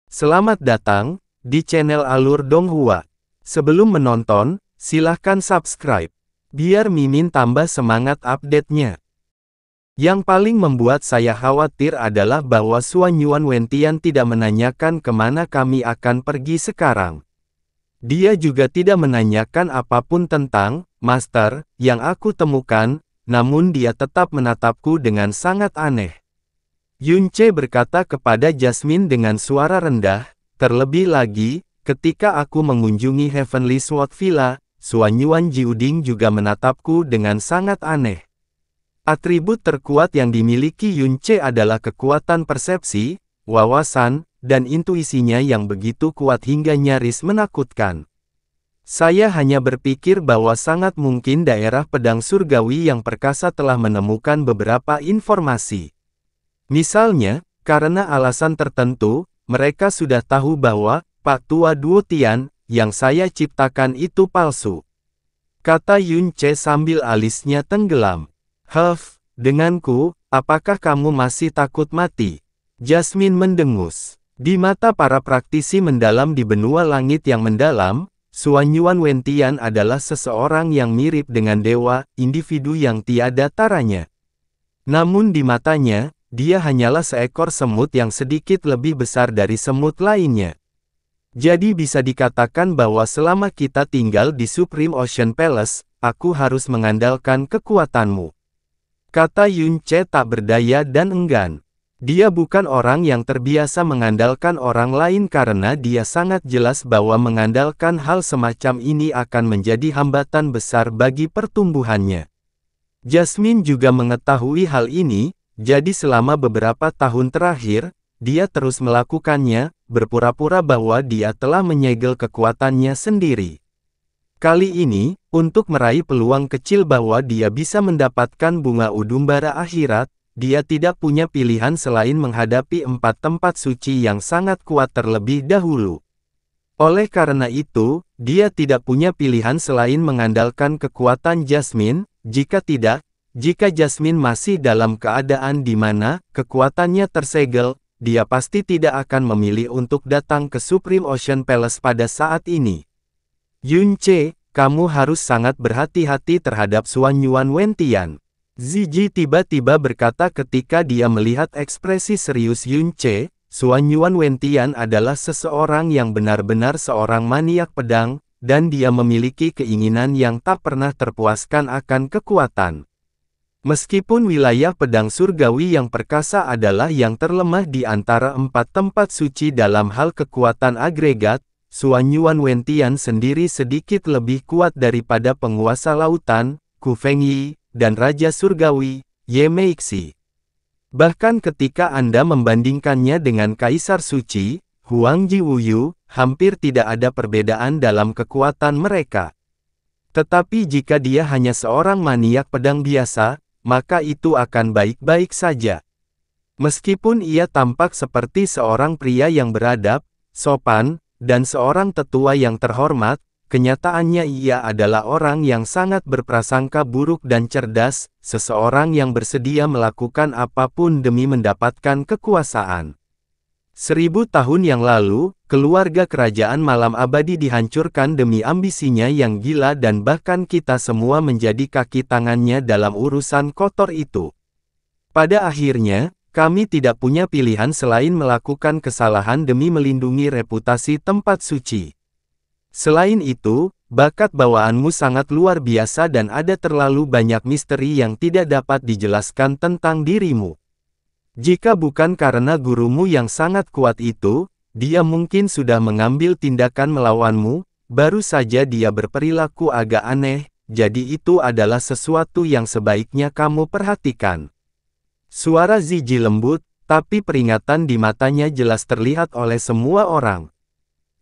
Selamat datang di channel Alur Donghua. Sebelum menonton, silahkan subscribe, biar Mimin tambah semangat update-nya. Yang paling membuat saya khawatir adalah bahwa Suan Yuan Wentian tidak menanyakan kemana kami akan pergi sekarang. Dia juga tidak menanyakan apapun tentang Master yang aku temukan, namun dia tetap menatapku dengan sangat aneh. Yunce berkata kepada Jasmine dengan suara rendah, terlebih lagi, ketika aku mengunjungi Heavenly Sword Villa, Suan Yuan Jiuding juga menatapku dengan sangat aneh. Atribut terkuat yang dimiliki Yunce adalah kekuatan persepsi, wawasan, dan intuisinya yang begitu kuat hingga nyaris menakutkan. Saya hanya berpikir bahwa sangat mungkin daerah pedang surgawi yang perkasa telah menemukan beberapa informasi. Misalnya, karena alasan tertentu, mereka sudah tahu bahwa Pak Tua Duo Tian yang saya ciptakan itu palsu. Kata Yunce sambil alisnya tenggelam. Denganku, apakah kamu masih takut mati? Jasmine mendengus. Di mata para praktisi mendalam di benua langit yang mendalam, Suan Yuan Wentian adalah seseorang yang mirip dengan dewa, individu yang tiada taranya. Namun di matanya, dia hanyalah seekor semut yang sedikit lebih besar dari semut lainnya. Jadi bisa dikatakan bahwa selama kita tinggal di Supreme Ocean Palace, aku harus mengandalkan kekuatanmu. Kata Yunce tak berdaya dan enggan. Dia bukan orang yang terbiasa mengandalkan orang lain karena dia sangat jelas bahwa mengandalkan hal semacam ini akan menjadi hambatan besar bagi pertumbuhannya. Jasmine juga mengetahui hal ini. Jadi selama beberapa tahun terakhir, dia terus melakukannya, berpura-pura bahwa dia telah menyegel kekuatannya sendiri. Kali ini, untuk meraih peluang kecil bahwa dia bisa mendapatkan bunga udumbara akhirat, dia tidak punya pilihan selain menghadapi 4 tempat suci yang sangat kuat terlebih dahulu. Oleh karena itu, dia tidak punya pilihan selain mengandalkan kekuatan Jasmine, jika Jasmine masih dalam keadaan di mana kekuatannya tersegel, dia pasti tidak akan memilih untuk datang ke Supreme Ocean Palace pada saat ini. Yunce, kamu harus sangat berhati-hati terhadap Suan Yuan Wentian. Ziji tiba-tiba berkata ketika dia melihat ekspresi serius Yunce. Suan Yuan Wentian adalah seseorang yang benar-benar seorang maniak pedang, dan dia memiliki keinginan yang tak pernah terpuaskan akan kekuatan. Meskipun wilayah pedang surgawi yang perkasa adalah yang terlemah di antara 4 tempat suci dalam hal kekuatan agregat, Suan Yuan Wentian sendiri sedikit lebih kuat daripada penguasa lautan, Ku Fengyi, dan Raja Surgawi, Ye Meixi. Bahkan ketika Anda membandingkannya dengan Kaisar Suci, Huang Jiwuyu, hampir tidak ada perbedaan dalam kekuatan mereka. Tetapi jika dia hanya seorang maniak pedang biasa, maka itu akan baik-baik saja. Meskipun ia tampak seperti seorang pria yang beradab, sopan, dan seorang tetua yang terhormat, kenyataannya ia adalah orang yang sangat berprasangka buruk dan cerdas, seseorang yang bersedia melakukan apapun demi mendapatkan kekuasaan. 1000 tahun yang lalu, keluarga kerajaan malam abadi dihancurkan demi ambisinya yang gila dan bahkan kita semua menjadi kaki tangannya dalam urusan kotor itu. Pada akhirnya, kami tidak punya pilihan selain melakukan kesalahan demi melindungi reputasi tempat suci. Selain itu, bakat bawaanmu sangat luar biasa dan ada terlalu banyak misteri yang tidak dapat dijelaskan tentang dirimu. Jika bukan karena gurumu yang sangat kuat itu, dia mungkin sudah mengambil tindakan melawanmu, baru saja dia berperilaku agak aneh, jadi itu adalah sesuatu yang sebaiknya kamu perhatikan. Suara Ziji lembut, tapi peringatan di matanya jelas terlihat oleh semua orang.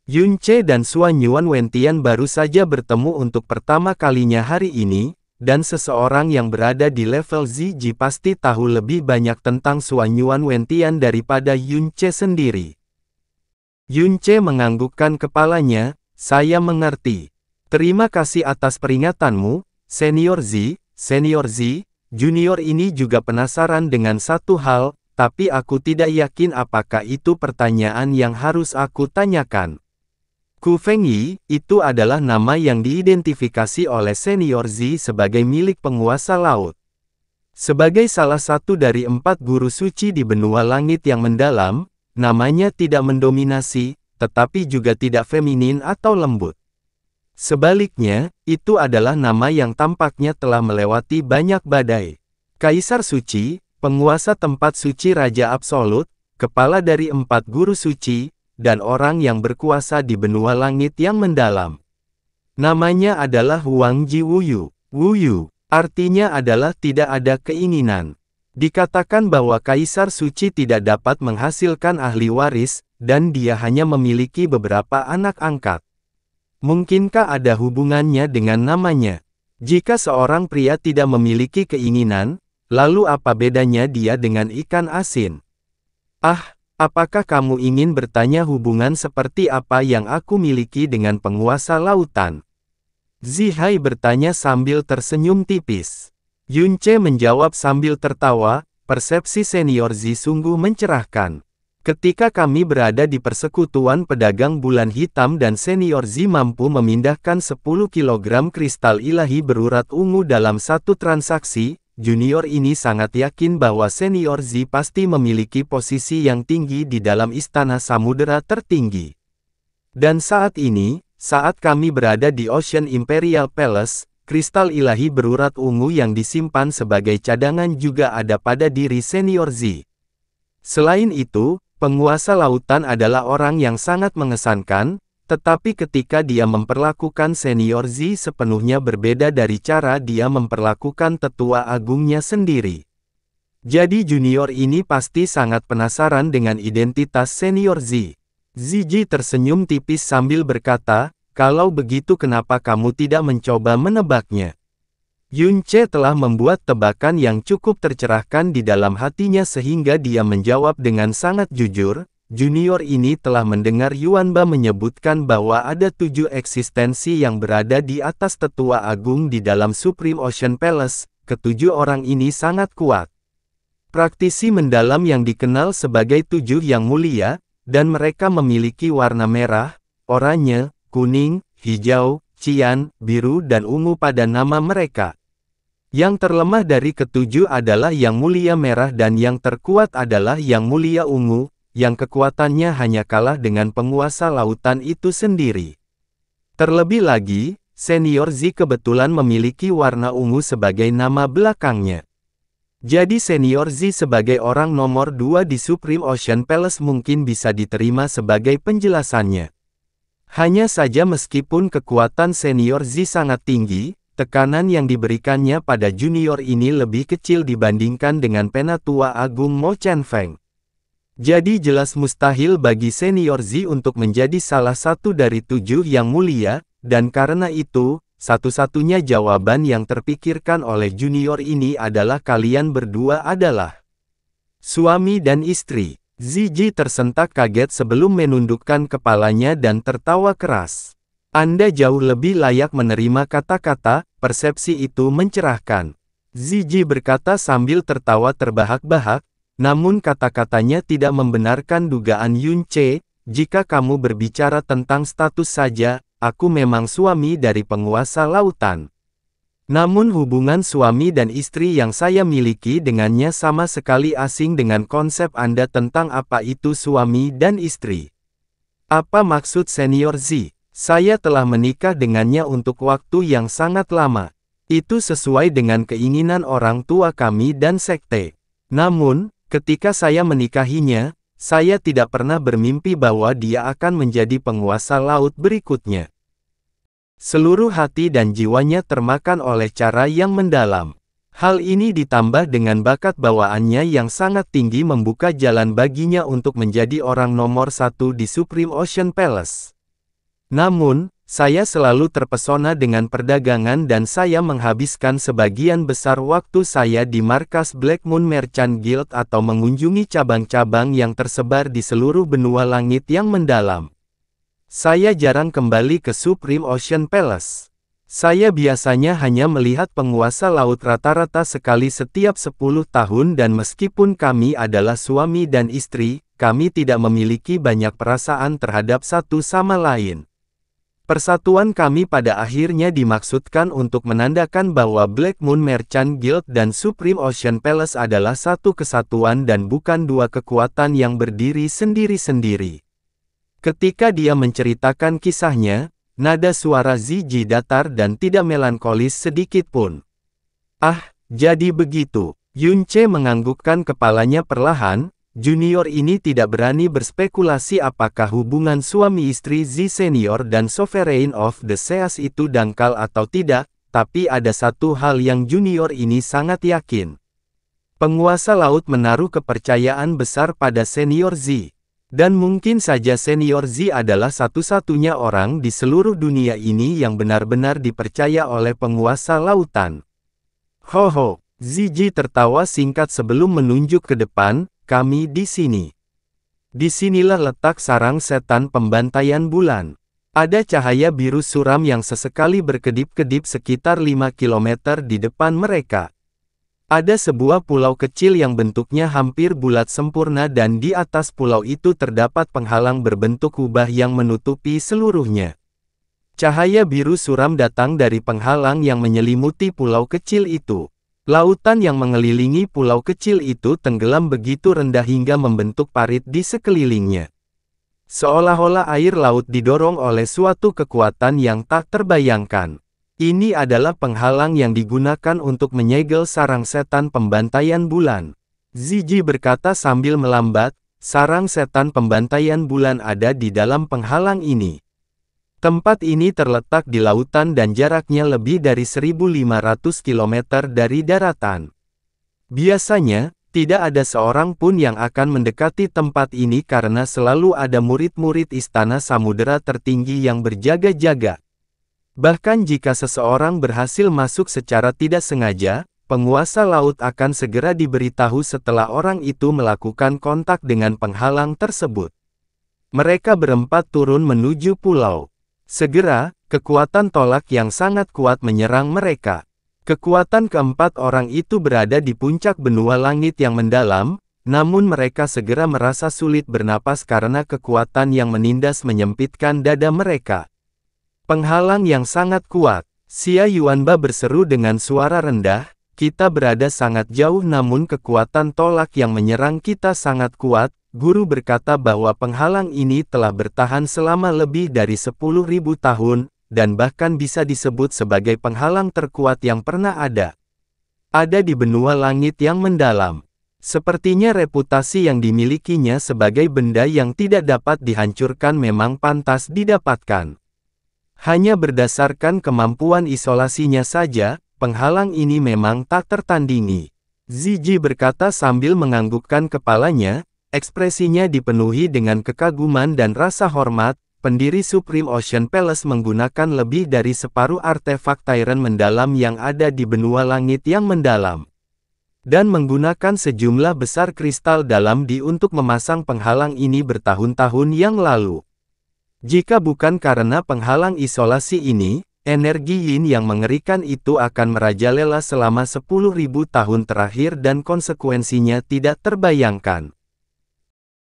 Yunce dan Suan Yuan Wentian baru saja bertemu untuk pertama kalinya hari ini, dan seseorang yang berada di level Ziji pasti tahu lebih banyak tentang Suan Yuan Wentian daripada Yunce sendiri. Yunce menganggukkan kepalanya, saya mengerti. Terima kasih atas peringatanmu, Senior Z. Junior ini juga penasaran dengan satu hal, tapi aku tidak yakin apakah itu pertanyaan yang harus aku tanyakan. Ku Fengyi, itu adalah nama yang diidentifikasi oleh Senior Zi sebagai milik penguasa laut. Sebagai salah satu dari 4 guru suci di benua langit yang mendalam, namanya tidak mendominasi, tetapi juga tidak feminin atau lembut. Sebaliknya, itu adalah nama yang tampaknya telah melewati banyak badai. Kaisar Suci, penguasa tempat suci Raja Absolut, kepala dari 4 guru suci, dan orang yang berkuasa di benua langit yang mendalam. Namanya adalah Huang Ji Wuyu. Wuyu, artinya adalah tidak ada keinginan. Dikatakan bahwa Kaisar Suci tidak dapat menghasilkan ahli waris, dan dia hanya memiliki beberapa anak angkat. Mungkinkah ada hubungannya dengan namanya? Jika seorang pria tidak memiliki keinginan, lalu apa bedanya dia dengan ikan asin? Ah, apakah kamu ingin bertanya hubungan seperti apa yang aku miliki dengan penguasa lautan? Zihai bertanya sambil tersenyum tipis. Yunce menjawab sambil tertawa, persepsi Senior Zi sungguh mencerahkan. Ketika kami berada di persekutuan pedagang bulan hitam dan Senior Zi mampu memindahkan 10 kg kristal ilahi berurat ungu dalam satu transaksi, junior ini sangat yakin bahwa Senior Zi pasti memiliki posisi yang tinggi di dalam istana samudera tertinggi. Dan saat ini, saat kami berada di Ocean Imperial Palace, kristal ilahi berurat ungu yang disimpan sebagai cadangan juga ada pada diri Senior Zi. Selain itu, penguasa lautan adalah orang yang sangat mengesankan, tetapi ketika dia memperlakukan Senior Zi sepenuhnya berbeda dari cara dia memperlakukan tetua agungnya sendiri. Jadi junior ini pasti sangat penasaran dengan identitas Senior Zi. Ziji tersenyum tipis sambil berkata, kalau begitu kenapa kamu tidak mencoba menebaknya? Yunce telah membuat tebakan yang cukup tercerahkan di dalam hatinya sehingga dia menjawab dengan sangat jujur. Junior ini telah mendengar Yuanba menyebutkan bahwa ada 7 eksistensi yang berada di atas tetua agung di dalam Supreme Ocean Palace. Ketujuh orang ini sangat kuat. Praktisi mendalam yang dikenal sebagai 7 yang mulia, dan mereka memiliki warna merah, oranye, kuning, hijau, cian, biru dan ungu pada nama mereka. Yang terlemah dari ketujuh adalah yang mulia merah dan yang terkuat adalah yang mulia ungu, yang kekuatannya hanya kalah dengan penguasa lautan itu sendiri. Terlebih lagi, Senior Zi kebetulan memiliki warna ungu sebagai nama belakangnya. Jadi Senior Zi sebagai orang nomor 2 di Supreme Ocean Palace mungkin bisa diterima sebagai penjelasannya. Hanya saja meskipun kekuatan Senior Zi sangat tinggi, tekanan yang diberikannya pada junior ini lebih kecil dibandingkan dengan Penatua Agung Mo Chenfeng. Jadi jelas mustahil bagi Senior Zi untuk menjadi salah satu dari 7 yang mulia, dan karena itu, satu-satunya jawaban yang terpikirkan oleh junior ini adalah kalian berdua adalah suami dan istri. Ziji tersentak kaget sebelum menundukkan kepalanya dan tertawa keras. Anda jauh lebih layak menerima kata-kata, persepsi itu mencerahkan. Ziji berkata sambil tertawa terbahak-bahak, namun kata-katanya tidak membenarkan dugaan Yunce. Jika kamu berbicara tentang status saja, aku memang suami dari penguasa lautan. Namun hubungan suami dan istri yang saya miliki dengannya sama sekali asing dengan konsep Anda tentang apa itu suami dan istri. Apa maksud Senior Zi? Saya telah menikah dengannya untuk waktu yang sangat lama. Itu sesuai dengan keinginan orang tua kami dan sekte. Namun, ketika saya menikahinya, saya tidak pernah bermimpi bahwa dia akan menjadi penguasa laut berikutnya. Seluruh hati dan jiwanya termakan oleh cara yang mendalam. Hal ini ditambah dengan bakat bawaannya yang sangat tinggi membuka jalan baginya untuk menjadi orang nomor 1 di Supreme Ocean Palace. Namun, saya selalu terpesona dengan perdagangan dan saya menghabiskan sebagian besar waktu saya di markas Black Moon Merchant Guild atau mengunjungi cabang-cabang yang tersebar di seluruh benua langit yang mendalam. Saya jarang kembali ke Supreme Ocean Palace. Saya biasanya hanya melihat penguasa laut rata-rata sekali setiap 10 tahun dan meskipun kami adalah suami dan istri, kami tidak memiliki banyak perasaan terhadap satu sama lain. Persatuan kami pada akhirnya dimaksudkan untuk menandakan bahwa Black Moon Merchant Guild dan Supreme Ocean Palace adalah satu kesatuan dan bukan dua kekuatan yang berdiri sendiri-sendiri. Ketika dia menceritakan kisahnya, nada suara Zizi datar dan tidak melankolis sedikit pun. Ah, jadi begitu. Yunche menganggukkan kepalanya perlahan. Junior ini tidak berani berspekulasi apakah hubungan suami istri Zi Senior dan Sovereign of the Seas itu dangkal atau tidak, tapi ada satu hal yang junior ini sangat yakin. Penguasa laut menaruh kepercayaan besar pada Senior Zi. Dan mungkin saja Senior Zi adalah satu-satunya orang di seluruh dunia ini yang benar-benar dipercaya oleh penguasa lautan. Ho, Zizi tertawa singkat sebelum menunjuk ke depan. Kami di sini. Disinilah letak sarang setan pembantaian bulan. Ada cahaya biru suram yang sesekali berkedip-kedip sekitar 5 km di depan mereka. Ada sebuah pulau kecil yang bentuknya hampir bulat sempurna dan di atas pulau itu terdapat penghalang berbentuk kubah yang menutupi seluruhnya. Cahaya biru suram datang dari penghalang yang menyelimuti pulau kecil itu. Lautan yang mengelilingi pulau kecil itu tenggelam begitu rendah hingga membentuk parit di sekelilingnya. Seolah-olah air laut didorong oleh suatu kekuatan yang tak terbayangkan. Ini adalah penghalang yang digunakan untuk menyegel sarang setan pembantaian bulan. Zizi berkata sambil melambat, sarang setan pembantaian bulan ada di dalam penghalang ini. Tempat ini terletak di lautan dan jaraknya lebih dari 1.500 km dari daratan. Biasanya, tidak ada seorang pun yang akan mendekati tempat ini karena selalu ada murid-murid istana samudera tertinggi yang berjaga-jaga. Bahkan jika seseorang berhasil masuk secara tidak sengaja, penguasa laut akan segera diberitahu setelah orang itu melakukan kontak dengan penghalang tersebut. Mereka berempat turun menuju pulau. Segera, kekuatan tolak yang sangat kuat menyerang mereka. Kekuatan keempat orang itu berada di puncak benua langit yang mendalam, namun mereka segera merasa sulit bernapas karena kekuatan yang menindas menyempitkan dada mereka. Penghalang yang sangat kuat. Xia Yuanba berseru dengan suara rendah, kita berada sangat jauh namun kekuatan tolak yang menyerang kita sangat kuat. Guru berkata bahwa penghalang ini telah bertahan selama lebih dari 10.000 tahun, dan bahkan bisa disebut sebagai penghalang terkuat yang pernah ada. Ada di benua langit yang mendalam. Sepertinya reputasi yang dimilikinya sebagai benda yang tidak dapat dihancurkan memang pantas didapatkan. Hanya berdasarkan kemampuan isolasinya saja, penghalang ini memang tak tertandingi. Zizi berkata sambil menganggukkan kepalanya. Ekspresinya dipenuhi dengan kekaguman dan rasa hormat. Pendiri Supreme Ocean Palace menggunakan lebih dari separuh artefak Tyrant mendalam yang ada di benua langit yang mendalam. Dan menggunakan sejumlah besar kristal dalam untuk memasang penghalang ini bertahun-tahun yang lalu. Jika bukan karena penghalang isolasi ini, energi Yin yang mengerikan itu akan merajalela selama 10.000 tahun terakhir dan konsekuensinya tidak terbayangkan.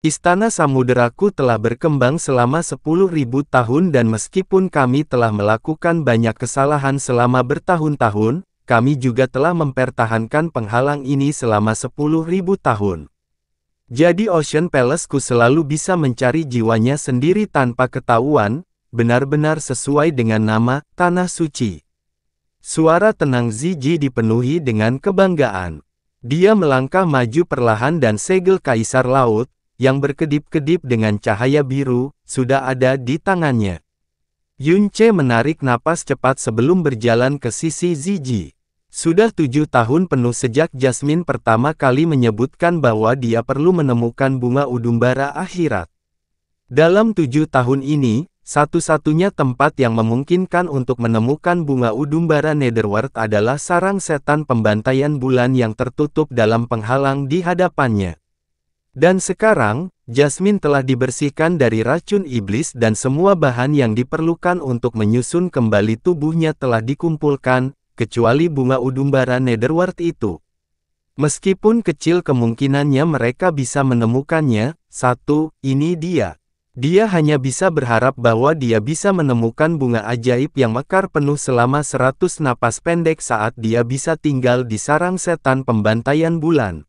Istana Samuderaku telah berkembang selama 10.000 tahun dan meskipun kami telah melakukan banyak kesalahan selama bertahun-tahun, kami juga telah mempertahankan penghalang ini selama 10.000 tahun. Jadi Ocean Palace-ku selalu bisa mencari jiwanya sendiri tanpa ketahuan, benar-benar sesuai dengan nama, Tanah Suci. Suara tenang Zizi dipenuhi dengan kebanggaan. Dia melangkah maju perlahan dan segel Kaisar Laut, yang berkedip-kedip dengan cahaya biru, sudah ada di tangannya. Yunche menarik napas cepat sebelum berjalan ke sisi Zizi. Sudah 7 tahun penuh sejak Jasmine pertama kali menyebutkan bahwa dia perlu menemukan bunga udumbara akhirat. Dalam 7 tahun ini, satu-satunya tempat yang memungkinkan untuk menemukan bunga udumbara Netherworld adalah sarang setan pembantaian bulan yang tertutup dalam penghalang di hadapannya. Dan sekarang, Jasmine telah dibersihkan dari racun iblis dan semua bahan yang diperlukan untuk menyusun kembali tubuhnya telah dikumpulkan, kecuali bunga udumbara Netherworld itu. Meskipun kecil kemungkinannya mereka bisa menemukannya, ini dia. Dia hanya bisa berharap bahwa dia bisa menemukan bunga ajaib yang mekar penuh selama 100 napas pendek saat dia bisa tinggal di sarang setan pembantaian bulan.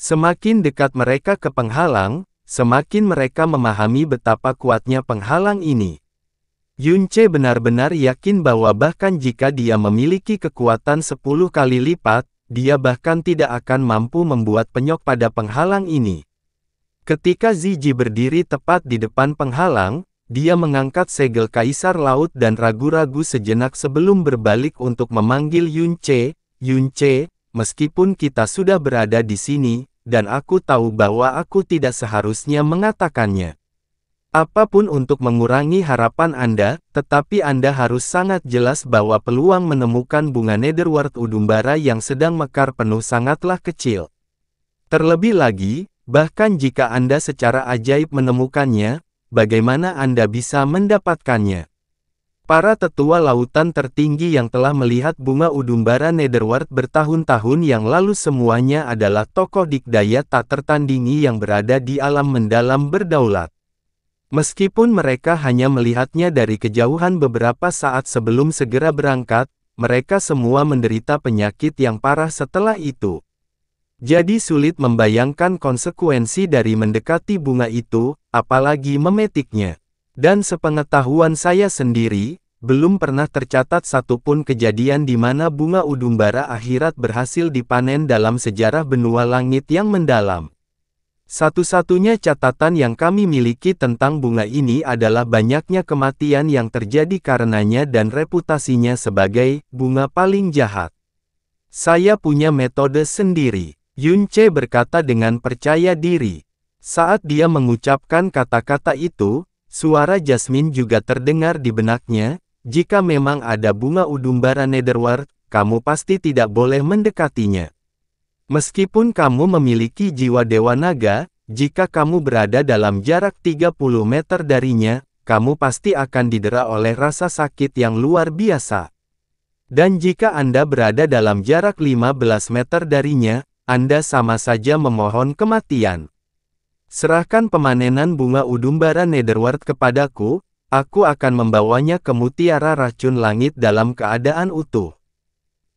Semakin dekat mereka ke penghalang, semakin mereka memahami betapa kuatnya penghalang ini. Yunce benar-benar yakin bahwa bahkan jika dia memiliki kekuatan 10 kali lipat, dia bahkan tidak akan mampu membuat penyok pada penghalang ini. Ketika Ziji berdiri tepat di depan penghalang, dia mengangkat segel Kaisar Laut dan ragu-ragu sejenak sebelum berbalik untuk memanggil Yunce. Yunce, meskipun kita sudah berada di sini, dan aku tahu bahwa aku tidak seharusnya mengatakannya. Apapun untuk mengurangi harapan Anda, tetapi Anda harus sangat jelas bahwa peluang menemukan bunga Netherworld udumbara yang sedang mekar penuh sangatlah kecil. Terlebih lagi, bahkan jika Anda secara ajaib menemukannya, bagaimana Anda bisa mendapatkannya? Para tetua lautan tertinggi yang telah melihat bunga udumbara Netherworld bertahun-tahun yang lalu semuanya adalah tokoh dikdaya tak tertandingi yang berada di alam mendalam berdaulat. Meskipun mereka hanya melihatnya dari kejauhan beberapa saat sebelum segera berangkat, mereka semua menderita penyakit yang parah setelah itu. Jadi sulit membayangkan konsekuensi dari mendekati bunga itu, apalagi memetiknya. Dan sepengetahuan saya sendiri, belum pernah tercatat satupun kejadian di mana bunga udumbara akhirat berhasil dipanen dalam sejarah benua langit yang mendalam. Satu-satunya catatan yang kami miliki tentang bunga ini adalah banyaknya kematian yang terjadi karenanya dan reputasinya sebagai bunga paling jahat. Saya punya metode sendiri, Yunce berkata dengan percaya diri. Saat dia mengucapkan kata-kata itu, suara Jasmine juga terdengar di benaknya, jika memang ada bunga udumbara Netherworld, kamu pasti tidak boleh mendekatinya. Meskipun kamu memiliki jiwa dewa naga, jika kamu berada dalam jarak 30 meter darinya, kamu pasti akan didera oleh rasa sakit yang luar biasa. Dan jika Anda berada dalam jarak 15 meter darinya, Anda sama saja memohon kematian. Serahkan pemanenan bunga udumbara Netherworld kepadaku, aku akan membawanya ke mutiara racun langit dalam keadaan utuh.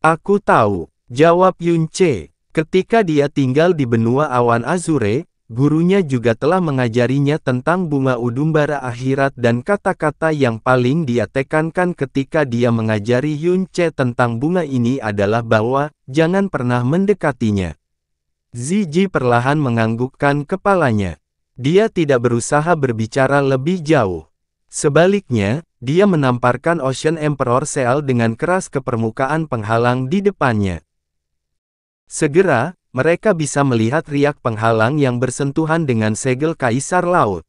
Aku tahu, jawab Yunce. Ketika dia tinggal di benua awan Azure, gurunya juga telah mengajarinya tentang bunga udumbara akhirat dan kata-kata yang paling dia tekankan ketika dia mengajari Yunce tentang bunga ini adalah bahwa, jangan pernah mendekatinya. Ziji perlahan menganggukkan kepalanya. Dia tidak berusaha berbicara lebih jauh. Sebaliknya, dia menamparkan Ocean Emperor Seal dengan keras ke permukaan penghalang di depannya. Segera, mereka bisa melihat riak penghalang yang bersentuhan dengan segel Kaisar Laut.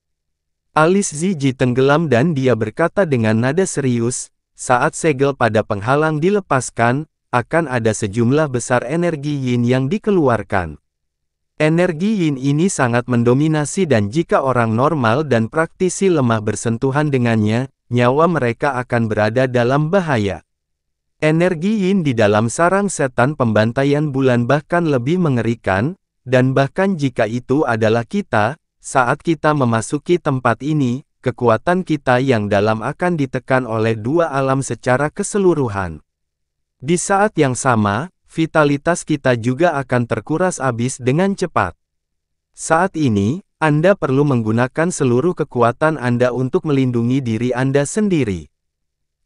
Alis Ziji tenggelam dan dia berkata dengan nada serius, saat segel pada penghalang dilepaskan, akan ada sejumlah besar energi yin yang dikeluarkan. Energi yin ini sangat mendominasi dan jika orang normal dan praktisi lemah bersentuhan dengannya, nyawa mereka akan berada dalam bahaya. Energi yin di dalam sarang setan pembantaian bulan bahkan lebih mengerikan, dan bahkan jika itu adalah kita, saat kita memasuki tempat ini, kekuatan kita yang dalam akan ditekan oleh dua alam secara keseluruhan. Di saat yang sama, vitalitas kita juga akan terkuras habis dengan cepat. Saat ini, Anda perlu menggunakan seluruh kekuatan Anda untuk melindungi diri Anda sendiri.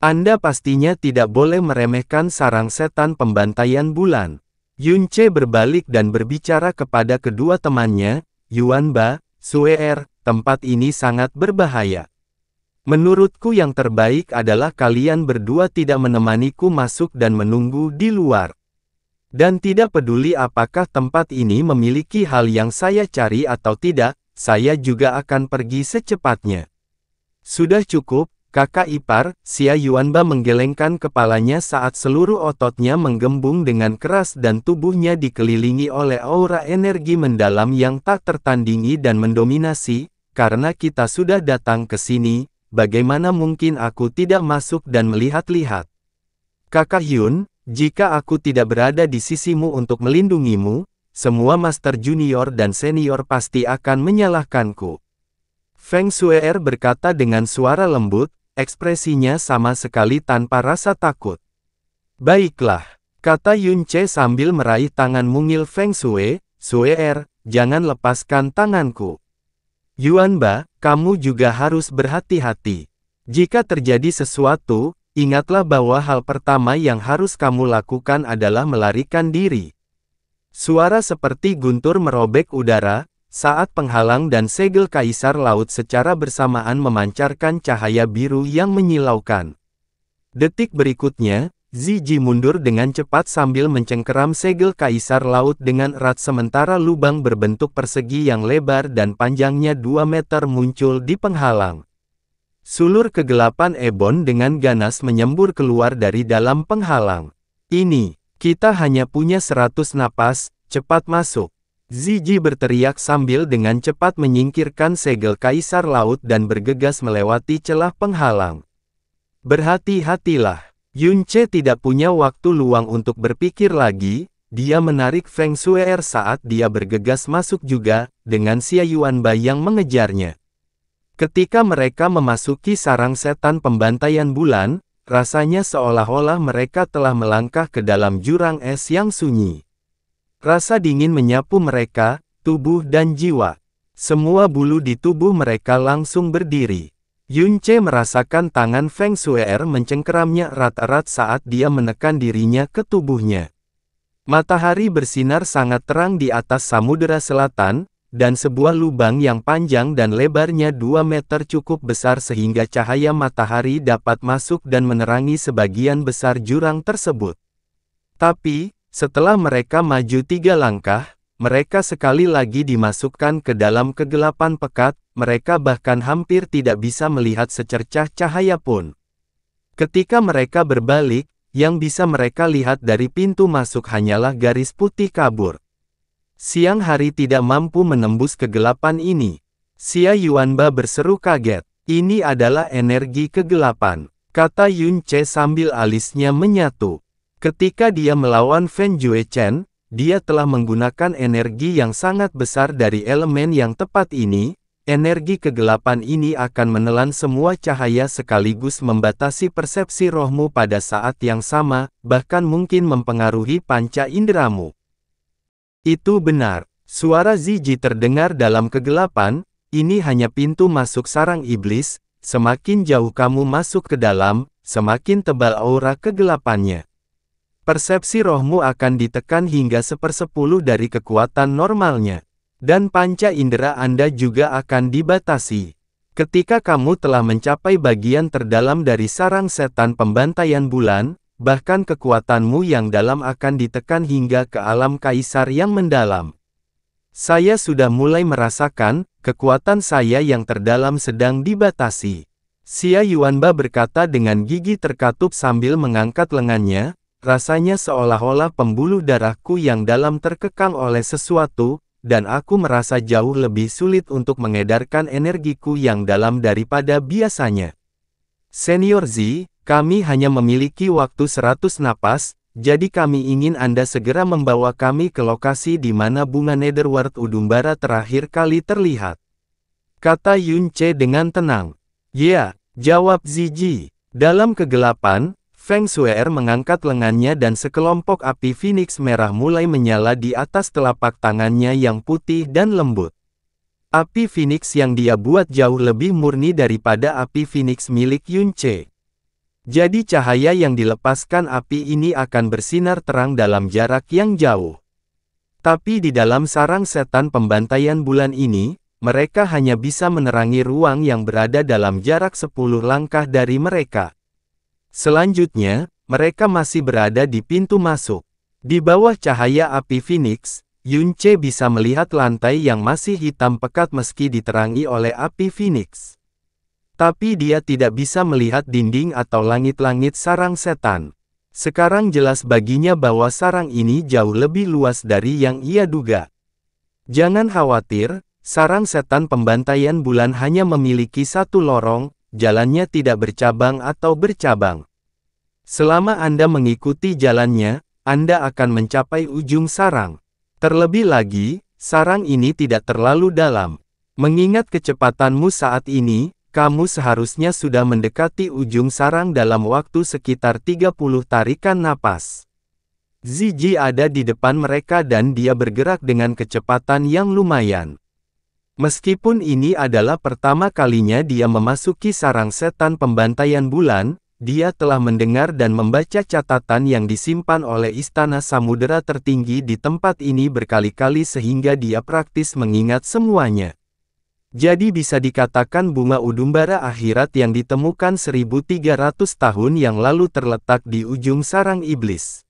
Anda pastinya tidak boleh meremehkan sarang setan pembantaian bulan. Yunce berbalik dan berbicara kepada kedua temannya, Yuanba, Suer, tempat ini sangat berbahaya. Menurutku yang terbaik adalah kalian berdua tidak menemaniku masuk dan menunggu di luar. Dan tidak peduli apakah tempat ini memiliki hal yang saya cari atau tidak, saya juga akan pergi secepatnya. Sudah cukup, Kakak ipar, Xia Yuanba menggelengkan kepalanya saat seluruh ototnya menggembung dengan keras dan tubuhnya dikelilingi oleh aura energi mendalam yang tak tertandingi dan mendominasi. Karena kita sudah datang ke sini, bagaimana mungkin aku tidak masuk dan melihat-lihat? Kakak Hyun, jika aku tidak berada di sisimu untuk melindungimu, semua master junior dan senior pasti akan menyalahkanku. Feng Shue'er berkata dengan suara lembut, ekspresinya sama sekali tanpa rasa takut. Baiklah, kata Yun Ce sambil meraih tangan mungil Feng Shui. Shue'er, jangan lepaskan tanganku. Yuanba, kamu juga harus berhati-hati. Jika terjadi sesuatu, ingatlah bahwa hal pertama yang harus kamu lakukan adalah melarikan diri. Suara seperti guntur merobek udara, saat penghalang dan segel kaisar laut secara bersamaan memancarkan cahaya biru yang menyilaukan. Detik berikutnya, Ziji mundur dengan cepat sambil mencengkeram segel kaisar laut dengan erat sementara lubang berbentuk persegi yang lebar dan panjangnya 2 meter muncul di penghalang. Sulur kegelapan ebon dengan ganas menyembur keluar dari dalam penghalang. Ini, kita hanya punya 100 napas, cepat masuk. Ziji berteriak sambil dengan cepat menyingkirkan segel kaisar laut dan bergegas melewati celah penghalang. Berhati-hatilah. Yun Ce tidak punya waktu luang untuk berpikir lagi, dia menarik Feng Shue'er saat dia bergegas masuk juga, dengan Xia Yuanba yang mengejarnya. Ketika mereka memasuki sarang setan pembantaian bulan, rasanya seolah-olah mereka telah melangkah ke dalam jurang es yang sunyi. Rasa dingin menyapu mereka, tubuh dan jiwa. Semua bulu di tubuh mereka langsung berdiri. Yun Ce merasakan tangan Feng Shue'er mencengkeramnya erat-erat saat dia menekan dirinya ke tubuhnya. Matahari bersinar sangat terang di atas samudera selatan, dan sebuah lubang yang panjang dan lebarnya 2 meter cukup besar sehingga cahaya matahari dapat masuk dan menerangi sebagian besar jurang tersebut. Tapi, setelah mereka maju 3 langkah, mereka sekali lagi dimasukkan ke dalam kegelapan pekat, mereka bahkan hampir tidak bisa melihat secercah cahaya pun. Ketika mereka berbalik, yang bisa mereka lihat dari pintu masuk hanyalah garis putih kabur. Siang hari tidak mampu menembus kegelapan ini. Xia Yuanba berseru kaget. Ini adalah energi kegelapan, kata Yun Ce sambil alisnya menyatu. Ketika dia melawan Fen Juechen, dia telah menggunakan energi yang sangat besar dari elemen yang tepat ini. Energi kegelapan ini akan menelan semua cahaya sekaligus membatasi persepsi rohmu pada saat yang sama, bahkan mungkin mempengaruhi panca inderamu. Itu benar. Suara Ziji terdengar dalam kegelapan, ini hanya pintu masuk sarang iblis, semakin jauh kamu masuk ke dalam, semakin tebal aura kegelapannya. Persepsi rohmu akan ditekan hingga 1/10 dari kekuatan normalnya. Dan panca indera Anda juga akan dibatasi. Ketika kamu telah mencapai bagian terdalam dari sarang setan pembantaian bulan, bahkan kekuatanmu yang dalam akan ditekan hingga ke alam kaisar yang mendalam. Saya sudah mulai merasakan, kekuatan saya yang terdalam sedang dibatasi. Xia Yuanba berkata dengan gigi terkatup sambil mengangkat lengannya, rasanya seolah-olah pembuluh darahku yang dalam terkekang oleh sesuatu, dan aku merasa jauh lebih sulit untuk mengedarkan energiku yang dalam daripada biasanya. Senior Z, kami hanya memiliki waktu 100 napas, jadi kami ingin Anda segera membawa kami ke lokasi di mana bunga Netherworld Udumbara terakhir kali terlihat. Kata Yun Ce dengan tenang. Ya, jawab Ziji. Dalam kegelapan, Feng Shue'er mengangkat lengannya dan sekelompok api Phoenix merah mulai menyala di atas telapak tangannya yang putih dan lembut. Api Phoenix yang dia buat jauh lebih murni daripada api Phoenix milik Yun Ce. Jadi cahaya yang dilepaskan api ini akan bersinar terang dalam jarak yang jauh. Tapi di dalam sarang setan pembantaian bulan ini, mereka hanya bisa menerangi ruang yang berada dalam jarak 10 langkah dari mereka. Selanjutnya, mereka masih berada di pintu masuk. Di bawah cahaya api Phoenix, Yun Ce bisa melihat lantai yang masih hitam pekat meski diterangi oleh api Phoenix. Tapi dia tidak bisa melihat dinding atau langit-langit sarang setan. Sekarang jelas baginya bahwa sarang ini jauh lebih luas dari yang ia duga. Jangan khawatir, sarang setan pembantaian bulan hanya memiliki satu lorong, jalannya tidak bercabang atau bercabang. Selama Anda mengikuti jalannya, Anda akan mencapai ujung sarang. Terlebih lagi, sarang ini tidak terlalu dalam. Mengingat kecepatanmu saat ini, kamu seharusnya sudah mendekati ujung sarang dalam waktu sekitar 30 tarikan napas. Ziji ada di depan mereka dan dia bergerak dengan kecepatan yang lumayan. Meskipun ini adalah pertama kalinya dia memasuki sarang setan pembantaian bulan, dia telah mendengar dan membaca catatan yang disimpan oleh Istana Samudera Tertinggi di tempat ini berkali-kali sehingga dia praktis mengingat semuanya. Jadi bisa dikatakan bunga udumbara akhirat yang ditemukan 1300 tahun yang lalu terletak di ujung sarang iblis.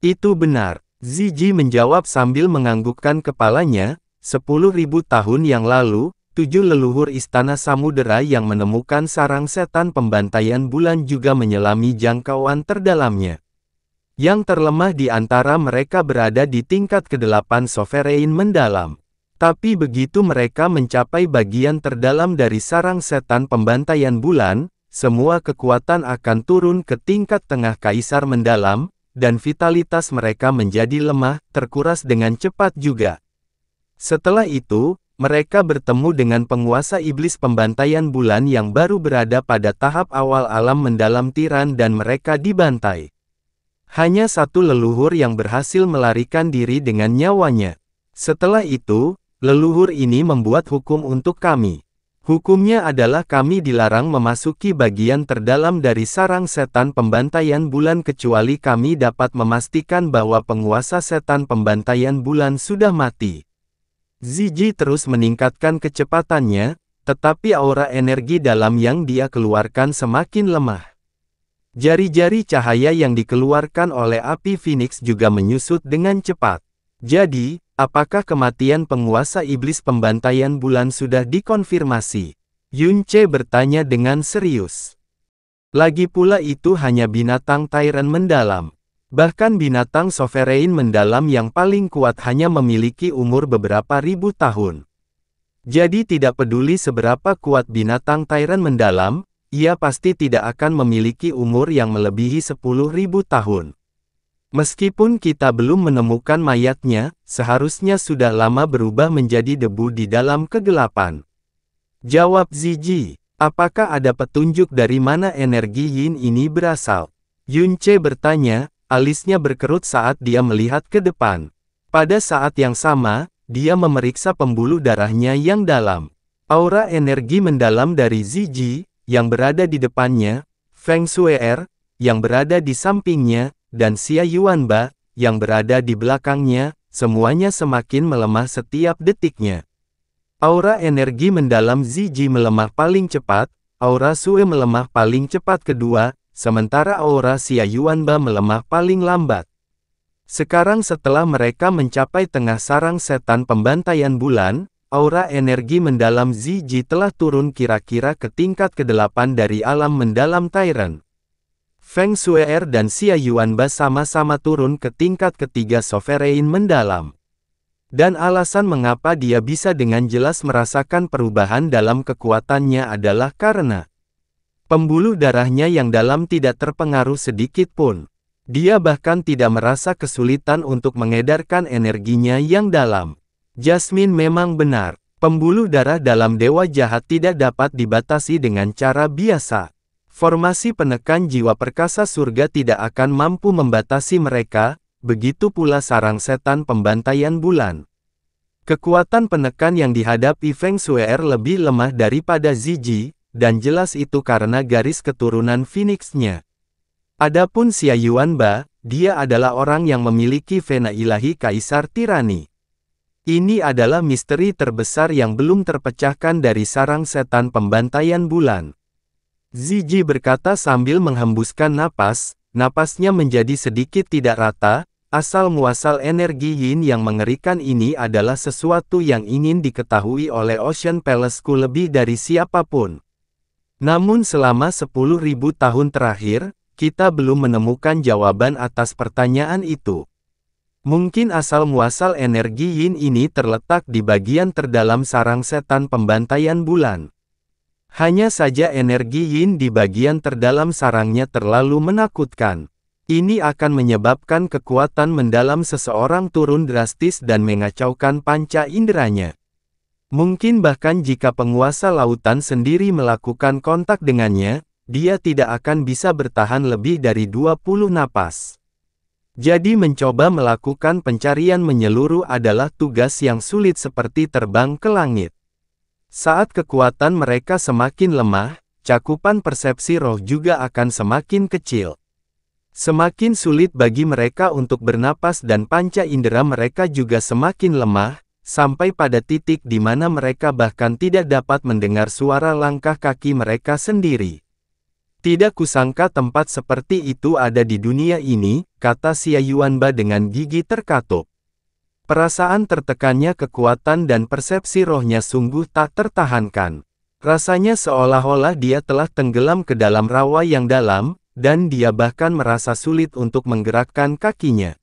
Itu benar, Ziji menjawab sambil menganggukkan kepalanya. 10.000 tahun yang lalu, 7 leluhur Istana Samudera yang menemukan sarang setan pembantaian bulan juga menyelami jangkauan terdalamnya. Yang terlemah di antara mereka berada di tingkat ke-8 sovereign mendalam. Tapi begitu mereka mencapai bagian terdalam dari sarang setan pembantaian bulan, semua kekuatan akan turun ke tingkat tengah kaisar mendalam, dan vitalitas mereka menjadi lemah, terkuras dengan cepat juga. Setelah itu, mereka bertemu dengan penguasa iblis pembantaian bulan yang baru berada pada tahap awal alam mendalam tiran dan mereka dibantai. Hanya satu leluhur yang berhasil melarikan diri dengan nyawanya. Setelah itu, leluhur ini membuat hukum untuk kami. Hukumnya adalah kami dilarang memasuki bagian terdalam dari sarang setan pembantaian bulan kecuali kami dapat memastikan bahwa penguasa setan pembantaian bulan sudah mati. Ziji terus meningkatkan kecepatannya, tetapi aura energi dalam yang dia keluarkan semakin lemah. Jari-jari cahaya yang dikeluarkan oleh api Phoenix juga menyusut dengan cepat. Jadi, apakah kematian penguasa iblis pembantaian bulan sudah dikonfirmasi? Yunce bertanya dengan serius. Lagi pula itu hanya binatang Tyrant mendalam. Bahkan binatang sovereign mendalam yang paling kuat hanya memiliki umur beberapa ribu tahun. Jadi tidak peduli seberapa kuat binatang Tyrant mendalam, ia pasti tidak akan memiliki umur yang melebihi 10.000 tahun. Meskipun kita belum menemukan mayatnya, seharusnya sudah lama berubah menjadi debu di dalam kegelapan. Jawab Ziji, apakah ada petunjuk dari mana energi yin ini berasal? Yunce bertanya, alisnya berkerut saat dia melihat ke depan. Pada saat yang sama, dia memeriksa pembuluh darahnya yang dalam. Aura energi mendalam dari Ziji, yang berada di depannya, Feng Shui'er, yang berada di sampingnya, dan Xia Yuanba, yang berada di belakangnya, semuanya semakin melemah setiap detiknya. Aura energi mendalam Ziji melemah paling cepat, aura Sue melemah paling cepat kedua, sementara aura Xia Yuanba melemah paling lambat. Sekarang setelah mereka mencapai tengah sarang setan pembantaian bulan, aura energi mendalam Ziji telah turun kira-kira ke tingkat ke-8 dari alam mendalam Tyrant. Feng Shui'er dan Xia Yuanba sama-sama turun ke tingkat ketiga sovereign mendalam. Dan alasan mengapa dia bisa dengan jelas merasakan perubahan dalam kekuatannya adalah karena pembuluh darahnya yang dalam tidak terpengaruh sedikit pun. Dia bahkan tidak merasa kesulitan untuk mengedarkan energinya yang dalam. Jasmine memang benar, pembuluh darah dalam dewa jahat tidak dapat dibatasi dengan cara biasa. Formasi penekan jiwa perkasa surga tidak akan mampu membatasi mereka, begitu pula sarang setan pembantaian bulan. Kekuatan penekan yang dihadapi Feng Shui'er lebih lemah daripada Ziji, dan jelas itu karena garis keturunan Phoenix-nya. Adapun Xia Yuanba, dia adalah orang yang memiliki vena ilahi Kaisar Tirani. Ini adalah misteri terbesar yang belum terpecahkan dari sarang setan pembantaian bulan. Ziji berkata sambil menghembuskan napas, napasnya menjadi sedikit tidak rata, asal-muasal energi yin yang mengerikan ini adalah sesuatu yang ingin diketahui oleh Ocean Palace-ku lebih dari siapapun. Namun selama 10.000 tahun terakhir, kita belum menemukan jawaban atas pertanyaan itu. Mungkin asal-muasal energi yin ini terletak di bagian terdalam sarang setan pembantaian bulan. Hanya saja energi yin di bagian terdalam sarangnya terlalu menakutkan. Ini akan menyebabkan kekuatan mendalam seseorang turun drastis dan mengacaukan panca inderanya. Mungkin bahkan jika penguasa lautan sendiri melakukan kontak dengannya, dia tidak akan bisa bertahan lebih dari 20 napas. Jadi mencoba melakukan pencarian menyeluruh adalah tugas yang sulit seperti terbang ke langit. Saat kekuatan mereka semakin lemah, cakupan persepsi roh juga akan semakin kecil. Semakin sulit bagi mereka untuk bernapas dan panca indera mereka juga semakin lemah, sampai pada titik di mana mereka bahkan tidak dapat mendengar suara langkah kaki mereka sendiri. Tidak kusangka tempat seperti itu ada di dunia ini, kata Xia Yuanba dengan gigi terkatup. Perasaan tertekannya kekuatan dan persepsi rohnya sungguh tak tertahankan. Rasanya seolah-olah dia telah tenggelam ke dalam rawa yang dalam, dan dia bahkan merasa sulit untuk menggerakkan kakinya.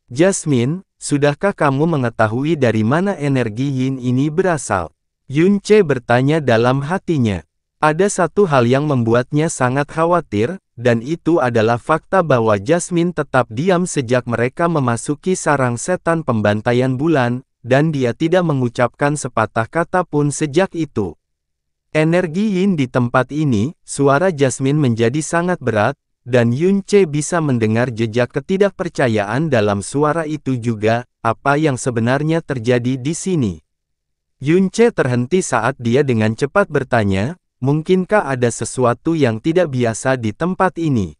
Jasmine, sudahkah kamu mengetahui dari mana energi yin ini berasal? Yun Ce bertanya dalam hatinya. Ada satu hal yang membuatnya sangat khawatir, dan itu adalah fakta bahwa Jasmine tetap diam sejak mereka memasuki sarang setan pembantaian bulan, dan dia tidak mengucapkan sepatah kata pun sejak itu. Energi yin di tempat ini, suara Jasmine menjadi sangat berat, dan Yun Ce bisa mendengar jejak ketidakpercayaan dalam suara itu juga. Apa yang sebenarnya terjadi di sini? Yun Ce terhenti saat dia dengan cepat bertanya, mungkinkah ada sesuatu yang tidak biasa di tempat ini?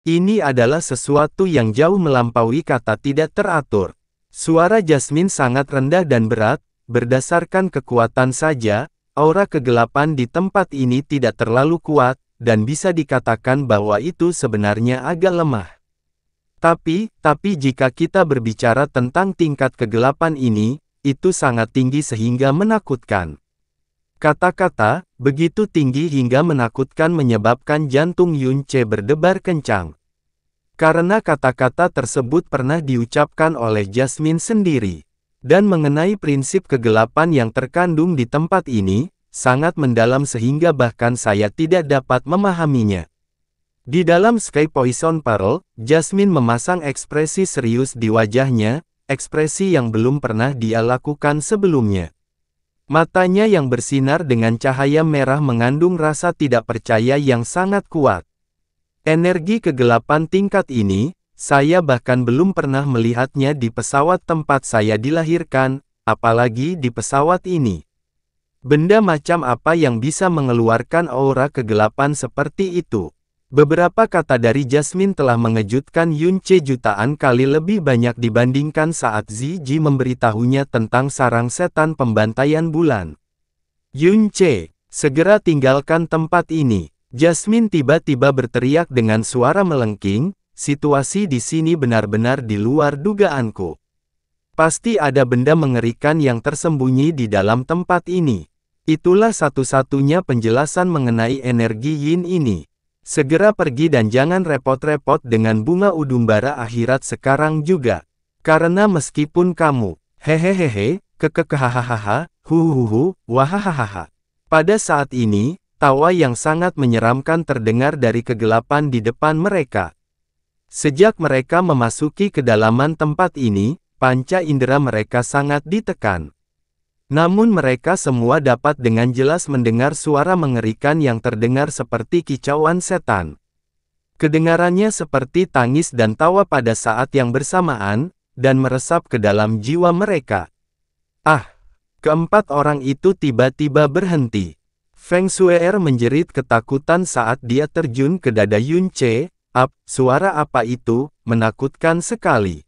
Ini adalah sesuatu yang jauh melampaui kata tidak teratur. Suara Jasmine sangat rendah dan berat, berdasarkan kekuatan saja, aura kegelapan di tempat ini tidak terlalu kuat, dan bisa dikatakan bahwa itu sebenarnya agak lemah. Tapi jika kita berbicara tentang tingkat kegelapan ini, itu sangat tinggi sehingga menakutkan. Kata-kata, begitu tinggi hingga menakutkan menyebabkan jantung Yun Ce berdebar kencang. Karena kata-kata tersebut pernah diucapkan oleh Jasmine sendiri. Dan mengenai prinsip kegelapan yang terkandung di tempat ini, sangat mendalam sehingga bahkan saya tidak dapat memahaminya. Di dalam Sky Poison Pearl, Jasmine memasang ekspresi serius di wajahnya, ekspresi yang belum pernah dia lakukan sebelumnya. Matanya yang bersinar dengan cahaya merah mengandung rasa tidak percaya yang sangat kuat. Energi kegelapan tingkat ini, saya bahkan belum pernah melihatnya di pesawat tempat saya dilahirkan, apalagi di pesawat ini. Benda macam apa yang bisa mengeluarkan aura kegelapan seperti itu? Beberapa kata dari Jasmine telah mengejutkan Yun Ce jutaan kali lebih banyak dibandingkan saat Zi memberitahunya tentang sarang setan pembantaian bulan. Yun Ce, segera tinggalkan tempat ini. Jasmine tiba-tiba berteriak dengan suara melengking, situasi di sini benar-benar di luar dugaanku. Pasti ada benda mengerikan yang tersembunyi di dalam tempat ini. Itulah satu-satunya penjelasan mengenai energi yin ini. Segera pergi dan jangan repot-repot dengan bunga udumbara akhirat sekarang juga. Karena meskipun kamu, hehehehe, kekekehahaha, huhuhu, wahahaha. Pada saat ini, tawa yang sangat menyeramkan terdengar dari kegelapan di depan mereka. Sejak mereka memasuki kedalaman tempat ini, panca indera mereka sangat ditekan. Namun mereka semua dapat dengan jelas mendengar suara mengerikan yang terdengar seperti kicauan setan. Kedengarannya seperti tangis dan tawa pada saat yang bersamaan, dan meresap ke dalam jiwa mereka. Ah! Keempat orang itu tiba-tiba berhenti. Feng Shue'er menjerit ketakutan saat dia terjun ke dada Yun Ce. Suara apa itu? Menakutkan sekali.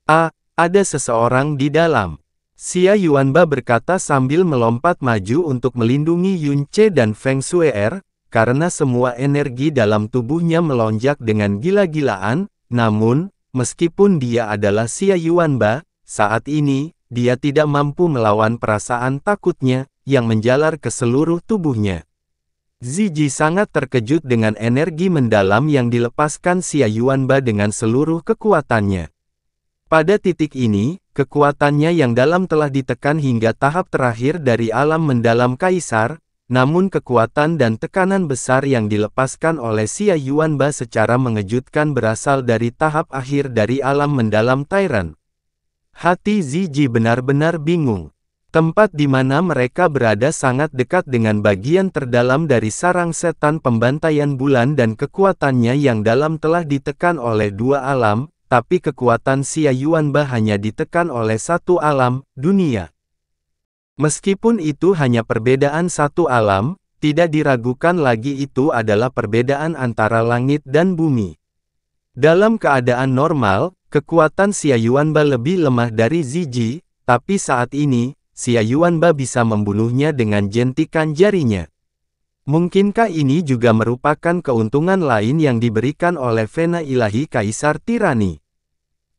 Ada seseorang di dalam. Xia Yuanba berkata sambil melompat maju untuk melindungi Yun Ce dan Feng Shue'er, karena semua energi dalam tubuhnya melonjak dengan gila-gilaan, namun, meskipun dia adalah Xia Yuanba, saat ini, dia tidak mampu melawan perasaan takutnya, yang menjalar ke seluruh tubuhnya. Ziyi sangat terkejut dengan energi mendalam yang dilepaskan Xia Yuanba dengan seluruh kekuatannya. Pada titik ini, kekuatannya yang dalam telah ditekan hingga tahap terakhir dari alam mendalam Kaisar, namun kekuatan dan tekanan besar yang dilepaskan oleh Xia Yuanba secara mengejutkan berasal dari tahap akhir dari alam mendalam Tyrant. Hati Ziyi benar-benar bingung. Tempat di mana mereka berada sangat dekat dengan bagian terdalam dari sarang setan pembantaian bulan dan kekuatannya yang dalam telah ditekan oleh dua alam, tapi kekuatan Xia Yuanba hanya ditekan oleh satu alam, dunia. Meskipun itu hanya perbedaan satu alam, tidak diragukan lagi itu adalah perbedaan antara langit dan bumi. Dalam keadaan normal, kekuatan Xia Yuanba lebih lemah dari Ziyi, tapi saat ini, Xia Yuanba bisa membunuhnya dengan jentikan jarinya. Mungkinkah ini juga merupakan keuntungan lain yang diberikan oleh Vena Ilahi Kaisar Tirani?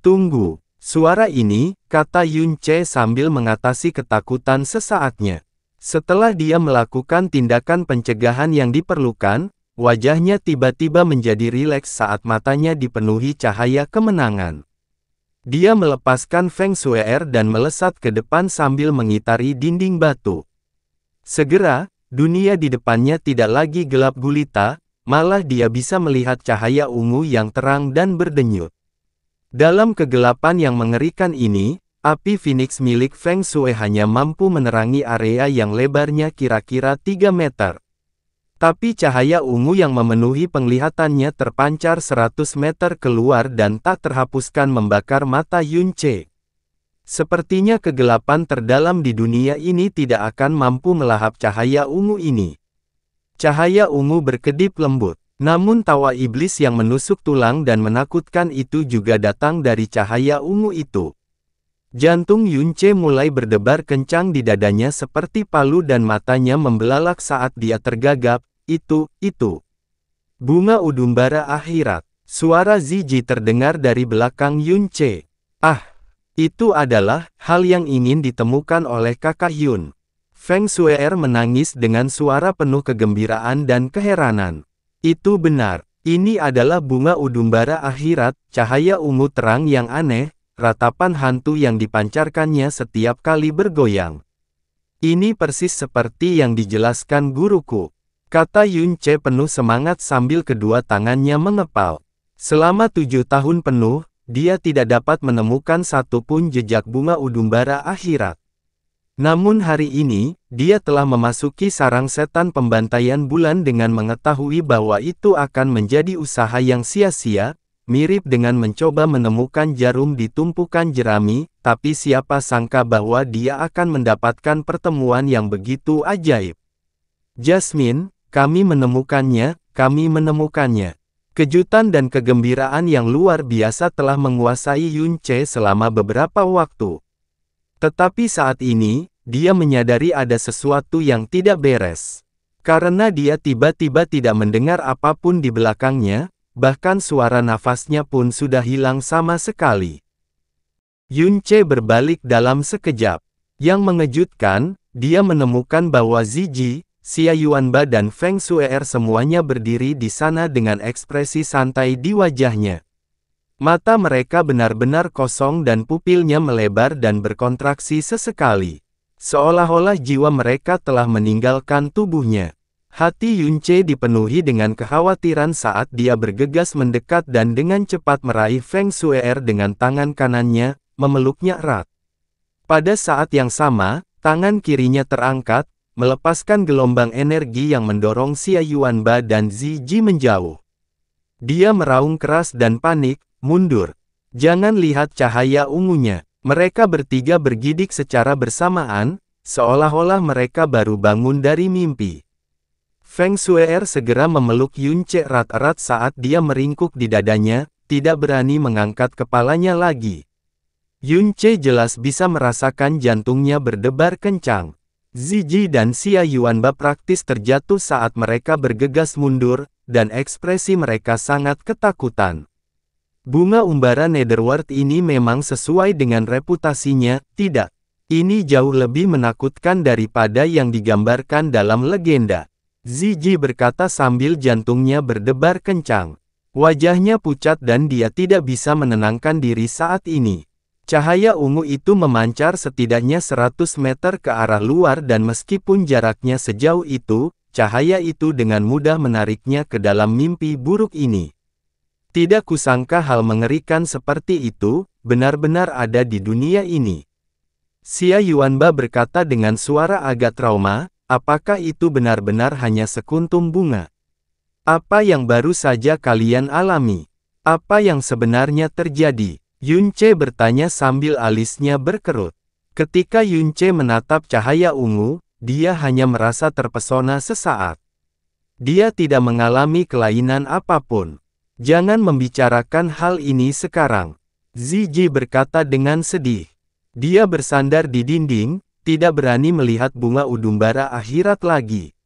Tunggu, suara ini, kata Yun Ce sambil mengatasi ketakutan sesaatnya. Setelah dia melakukan tindakan pencegahan yang diperlukan, wajahnya tiba-tiba menjadi rileks saat matanya dipenuhi cahaya kemenangan. Dia melepaskan Feng Shue'er dan melesat ke depan sambil mengitari dinding batu. Segera, dunia di depannya tidak lagi gelap gulita, malah dia bisa melihat cahaya ungu yang terang dan berdenyut. Dalam kegelapan yang mengerikan ini, api Phoenix milik Feng Shui hanya mampu menerangi area yang lebarnya kira-kira 3 meter. Tapi cahaya ungu yang memenuhi penglihatannya terpancar 100 meter keluar dan tak terhapuskan membakar mata Yun Ce. Sepertinya kegelapan terdalam di dunia ini tidak akan mampu melahap cahaya ungu ini. Cahaya ungu berkedip lembut, namun tawa iblis yang menusuk tulang dan menakutkan itu juga datang dari cahaya ungu itu. Jantung Yun Ce mulai berdebar kencang di dadanya seperti palu dan matanya membelalak saat dia tergagap. Itu. Bunga Udumbara Akhirat. Suara Ziyi terdengar dari belakang Yun Ce. Ah, itu adalah hal yang ingin ditemukan oleh kakak Yun. Feng Shue'er menangis dengan suara penuh kegembiraan dan keheranan. Itu benar. Ini adalah bunga Udumbara Akhirat, cahaya ungu terang yang aneh, ratapan hantu yang dipancarkannya setiap kali bergoyang. Ini persis seperti yang dijelaskan guruku, kata Yun Ce penuh semangat sambil kedua tangannya mengepal. Selama 7 tahun penuh, dia tidak dapat menemukan satupun jejak bunga Udumbara Akhirat. Namun hari ini, dia telah memasuki sarang setan pembantaian bulan dengan mengetahui bahwa itu akan menjadi usaha yang sia-sia, mirip dengan mencoba menemukan jarum di tumpukan jerami, tapi siapa sangka bahwa dia akan mendapatkan pertemuan yang begitu ajaib. Jasmine, kami menemukannya, kami menemukannya. Kejutan dan kegembiraan yang luar biasa telah menguasai Yun Ce selama beberapa waktu. Tetapi saat ini, dia menyadari ada sesuatu yang tidak beres. Karena dia tiba-tiba tidak mendengar apapun di belakangnya, bahkan suara nafasnya pun sudah hilang sama sekali. Yun Ce berbalik dalam sekejap. Yang mengejutkan, dia menemukan bahwa Ziyi, Xia Yuanba dan Feng Shue'er semuanya berdiri di sana dengan ekspresi santai di wajahnya. Mata mereka benar-benar kosong dan pupilnya melebar dan berkontraksi sesekali. Seolah-olah jiwa mereka telah meninggalkan tubuhnya. Hati Yun Ce dipenuhi dengan kekhawatiran saat dia bergegas mendekat dan dengan cepat meraih Feng Shue'er dengan tangan kanannya, memeluknya erat. Pada saat yang sama, tangan kirinya terangkat, melepaskan gelombang energi yang mendorong Xia Yuanba dan Ziyi menjauh. Dia meraung keras dan panik, mundur. Jangan lihat cahaya ungunya. Mereka bertiga bergidik secara bersamaan, seolah-olah mereka baru bangun dari mimpi. Feng Shue'er segera memeluk Yun Ce erat-erat saat dia meringkuk di dadanya, tidak berani mengangkat kepalanya lagi. Yun Ce jelas bisa merasakan jantungnya berdebar kencang. Ziyi dan Xia Yuanba praktis terjatuh saat mereka bergegas mundur, dan ekspresi mereka sangat ketakutan. Bunga Umbara Netherworld ini memang sesuai dengan reputasinya, tidak. Ini jauh lebih menakutkan daripada yang digambarkan dalam legenda. Ziyi berkata sambil jantungnya berdebar kencang. Wajahnya pucat dan dia tidak bisa menenangkan diri saat ini. Cahaya ungu itu memancar setidaknya 100 meter ke arah luar dan meskipun jaraknya sejauh itu, cahaya itu dengan mudah menariknya ke dalam mimpi buruk ini. Tidak kusangka hal mengerikan seperti itu, benar-benar ada di dunia ini. Xia Yuanba berkata dengan suara agak trauma, apakah itu benar-benar hanya sekuntum bunga? Apa yang baru saja kalian alami? Apa yang sebenarnya terjadi? Yunce bertanya sambil alisnya berkerut. Ketika Yunce menatap cahaya ungu, dia hanya merasa terpesona sesaat. Dia tidak mengalami kelainan apapun. Jangan membicarakan hal ini sekarang. Ziyi berkata dengan sedih. Dia bersandar di dinding, tidak berani melihat bunga udumbara akhirat lagi.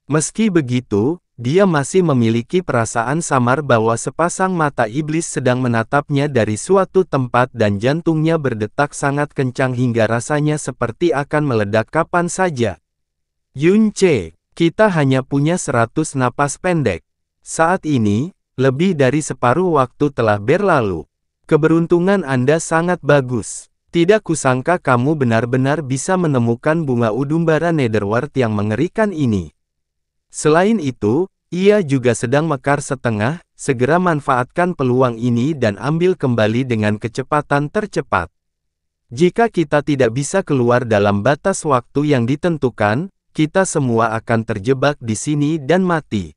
Meski begitu, dia masih memiliki perasaan samar bahwa sepasang mata iblis sedang menatapnya dari suatu tempat dan jantungnya berdetak sangat kencang hingga rasanya seperti akan meledak kapan saja. Yunce, kita hanya punya 100 napas pendek. Saat ini, lebih dari separuh waktu telah berlalu. Keberuntungan Anda sangat bagus. Tidak kusangka kamu benar-benar bisa menemukan bunga udumbara Netherworld yang mengerikan ini. Selain itu, ia juga sedang mekar setengah, segera manfaatkan peluang ini dan ambil kembali dengan kecepatan tercepat. Jika kita tidak bisa keluar dalam batas waktu yang ditentukan, kita semua akan terjebak di sini dan mati.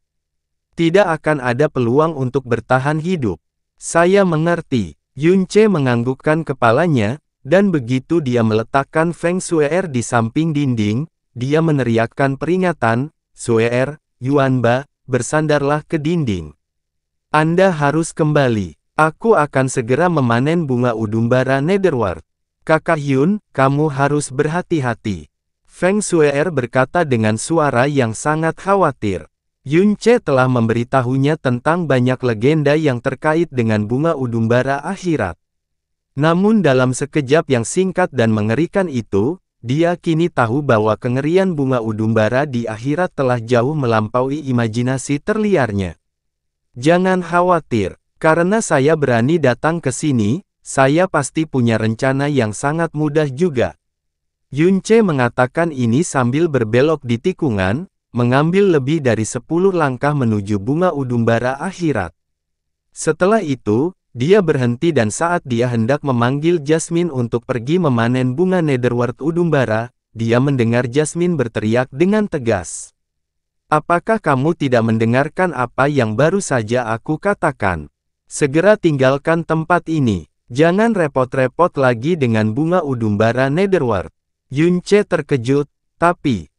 Tidak akan ada peluang untuk bertahan hidup. Saya mengerti. Yunce menganggukkan kepalanya, dan begitu dia meletakkan Feng Shue'er di samping dinding, dia meneriakkan peringatan, Shue'er, Yuanba, bersandarlah ke dinding. Anda harus kembali. Aku akan segera memanen bunga udumbara Netherworld. Kakak Hyun, kamu harus berhati-hati. Feng Shue'er berkata dengan suara yang sangat khawatir. Yunce telah memberitahunya tentang banyak legenda yang terkait dengan bunga udumbara akhirat. Namun dalam sekejap yang singkat dan mengerikan itu, dia kini tahu bahwa kengerian bunga udumbara di akhirat telah jauh melampaui imajinasi terliarnya. Jangan khawatir, karena saya berani datang ke sini, saya pasti punya rencana yang sangat mudah juga. Yunce mengatakan ini sambil berbelok di tikungan, mengambil lebih dari 10 langkah menuju bunga udumbara akhirat. Setelah itu, dia berhenti dan saat dia hendak memanggil Jasmine untuk pergi memanen bunga Netherworld udumbara, dia mendengar Jasmine berteriak dengan tegas. Apakah kamu tidak mendengarkan apa yang baru saja aku katakan? Segera tinggalkan tempat ini. Jangan repot-repot lagi dengan bunga udumbara Netherworld. Yunce terkejut, tapi,